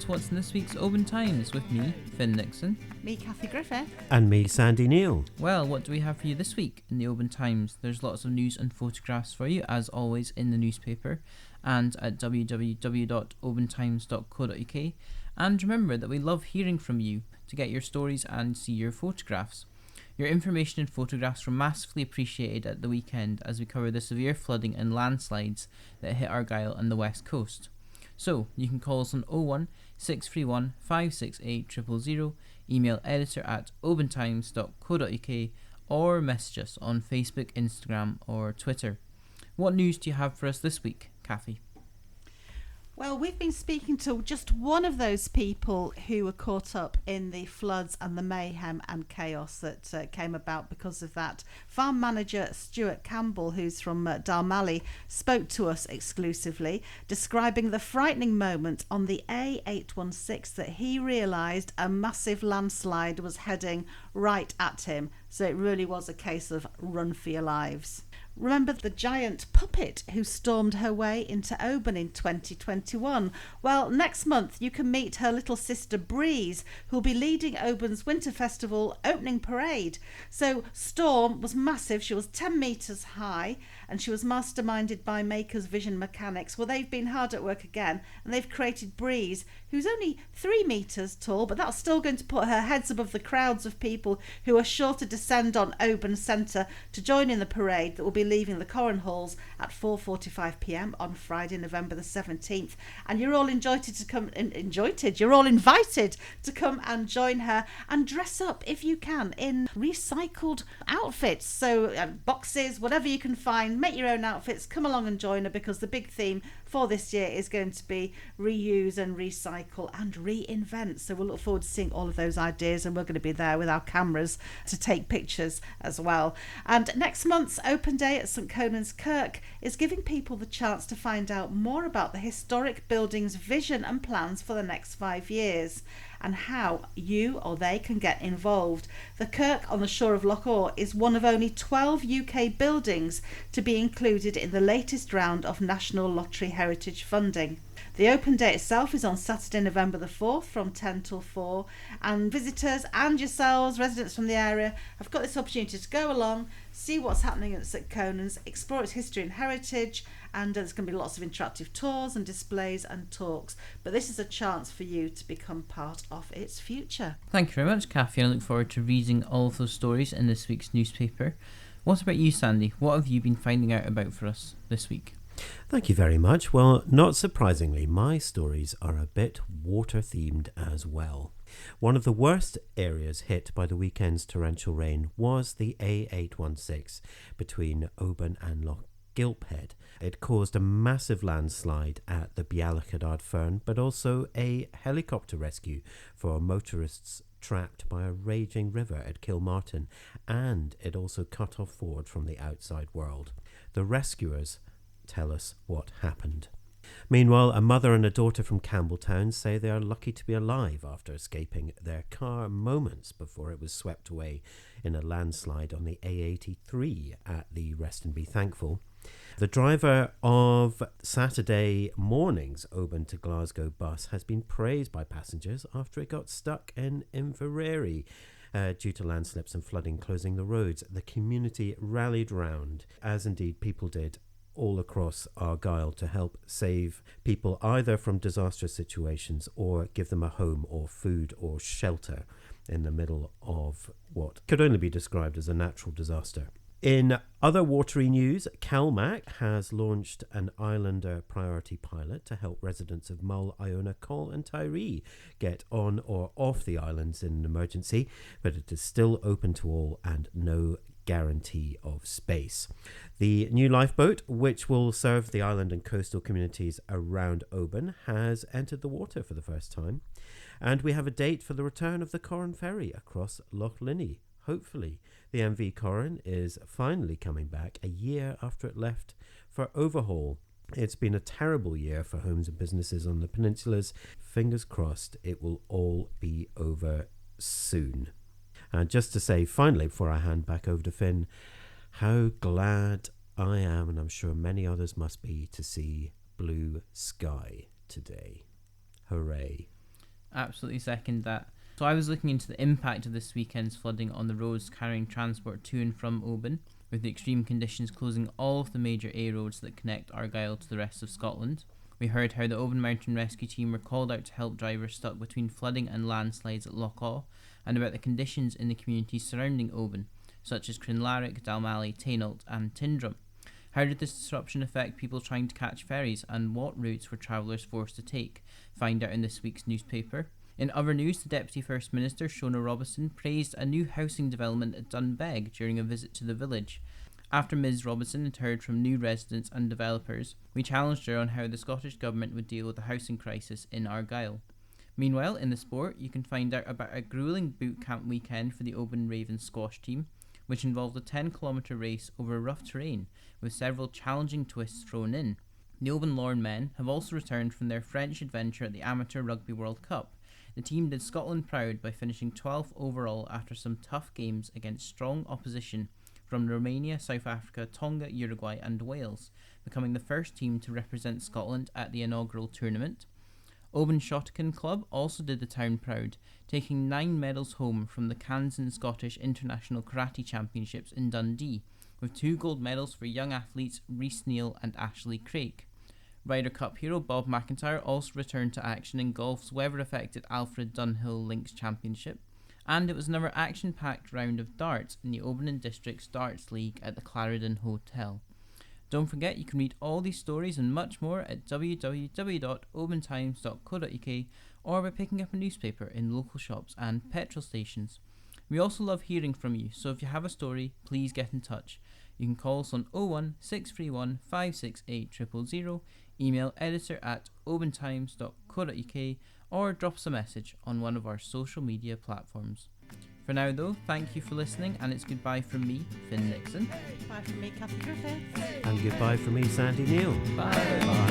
what's in this week's Oban Times with me, Finn Nixon. Me, Kathy Griffith. And me, Sandy Neal. Well, what do we have for you this week in the Oban Times? There's lots of news and photographs for you, as always, in the newspaper and at www.obantimes.co.uk. And remember that we love hearing from you to get your stories and see your photographs. Your information and photographs were massively appreciated at the weekend as we cover the severe flooding and landslides that hit Argyll and the west coast. So, you can call us on 01 631 568 000, email editor at obantimes.co.uk, or message us on Facebook, Instagram or Twitter. What news do you have for us this week, Kathy? Well, we've been speaking to just one of those people who were caught up in the floods and the mayhem and chaos that came about because of that. Farm manager Stuart Campbell, who's from Dalmally, spoke to us exclusively, describing the frightening moment on the A816 that he realised a massive landslide was heading right at him. So it really was a case of run for your lives. Remember the giant puppet who stormed her way into Oban in 2021? Well, next month you can meet her little sister Breeze, who'll be leading Oban's Winter Festival opening parade. So Storm was massive. She was 10 metres high and she was masterminded by Maker's Vision Mechanics. Well, they've been hard at work again and they've created Breeze, who's only 3 metres tall, but that's still going to put her heads above the crowds of people who are sure to descend on Oban Centre to join in the parade that will be leaving the Coran Halls at 4:45pm on Friday, November the 17th. And you're all you're all invited to come and join her and dress up, if you can, in recycled outfits. So boxes, whatever you can find, make your own outfits, come along and join her, because the big theme for this year is going to be reuse and recycle and reinvent. So we'll look forward to seeing all of those ideas, and we're going to be there with our cameras to take pictures as well. And next month's open day at St Conan's Kirk is giving people the chance to find out more about the historic building's vision and plans for the next 5 years and how you or they can get involved. The Kirk on the shore of Lochawe is one of only 12 UK buildings to be included in the latest round of National Lottery Heritage funding. The open day itself is on Saturday, November the 4th from 10 till 4, and visitors and yourselves, residents from the area, have got this opportunity to go along, see what's happening at St Conan's, explore its history and heritage, and there's going to be lots of interactive tours and displays and talks. But this is a chance for you to become part of its future. Thank you very much, Kathy, and I look forward to reading all of those stories in this week's newspaper. What about you, Sandy? What have you been finding out about for us this week? Thank you very much. Well, not surprisingly, my stories are a bit water-themed as well. One of the worst areas hit by the weekend's torrential rain was the A816 between Oban and Lochgilphead. It caused a massive landslide at the Bialach at Ardfern, but also a helicopter rescue for motorists trapped by a raging river at Kilmartin, and it also cut off Ford from the outside world. The rescuers tell us what happened. Meanwhile, a mother and a daughter from Campbelltown say they are lucky to be alive after escaping their car moments before it was swept away in a landslide on the A83 at the Rest and Be Thankful. The driver of Saturday morning's Oban to Glasgow bus has been praised by passengers after it got stuck in Inverary due to landslips and flooding closing the roads. The community rallied round, as indeed people did all across Argyll, to help save people either from disastrous situations or give them a home or food or shelter in the middle of what could only be described as a natural disaster. In other watery news, CalMac has launched an Islander priority pilot to help residents of Mull, Iona, Col and Tiree get on or off the islands in an emergency, but it is still open to all and no guarantee of space. The new lifeboat, which will serve the island and coastal communities around Oban, has entered the water for the first time, and we have a date for the return of the Coran ferry across Loch Linney. Hopefully, the MV Coran is finally coming back a year after it left for overhaul. It's been a terrible year for homes and businesses on the peninsulas. Fingers crossed it will all be over soon. And just to say, finally, before I hand back over to Finn, how glad I am, and I'm sure many others must be, to see blue sky today. Hooray. Absolutely second that. So I was looking into the impact of this weekend's flooding on the roads carrying transport to and from Oban, with the extreme conditions closing all of the major A roads that connect Argyll to the rest of Scotland. We heard how the Oban Mountain Rescue Team were called out to help drivers stuck between flooding and landslides at Lochawe, and about the conditions in the communities surrounding Oban, such as Crinlarrick, Dalmally, Tainault and Tindrum. How did this disruption affect people trying to catch ferries, and what routes were travellers forced to take? Find out in this week's newspaper. In other news, the Deputy First Minister, Shona Robison, praised a new housing development at Dunbeg during a visit to the village. After Ms Robison had heard from new residents and developers, we challenged her on how the Scottish Government would deal with the housing crisis in Argyll. Meanwhile, in the sport, you can find out about a gruelling boot camp weekend for the Oban Ravens squash team, which involved a 10-kilometre race over rough terrain, with several challenging twists thrown in. The Oban Lorne men have also returned from their French adventure at the Amateur Rugby World Cup. The team did Scotland proud by finishing 12th overall after some tough games against strong opposition from Romania, South Africa, Tonga, Uruguay and Wales, becoming the first team to represent Scotland at the inaugural tournament. Oban Shotacon Club also did the town proud, taking 9 medals home from the Kansan Scottish International Karate Championships in Dundee, with 2 gold medals for young athletes Rhys Neal and Ashley Craig. Ryder Cup hero Bob McIntyre also returned to action in golf's weather-affected Alfred Dunhill Links Championship, and it was another action-packed round of darts in the Oban and Districts Darts League at the Clarendon Hotel. Don't forget you can read all these stories and much more at www.obantimes.co.uk or by picking up a newspaper in local shops and petrol stations. We also love hearing from you, so if you have a story, please get in touch. You can call us on 01 631 568 000, email editor@obantimes.co.uk or drop us a message on one of our social media platforms. For now though, thank you for listening, and it's goodbye from me, Finn Nixon. Goodbye from me, Kathy Griffiths. And goodbye from me, Sandy Neal. Bye.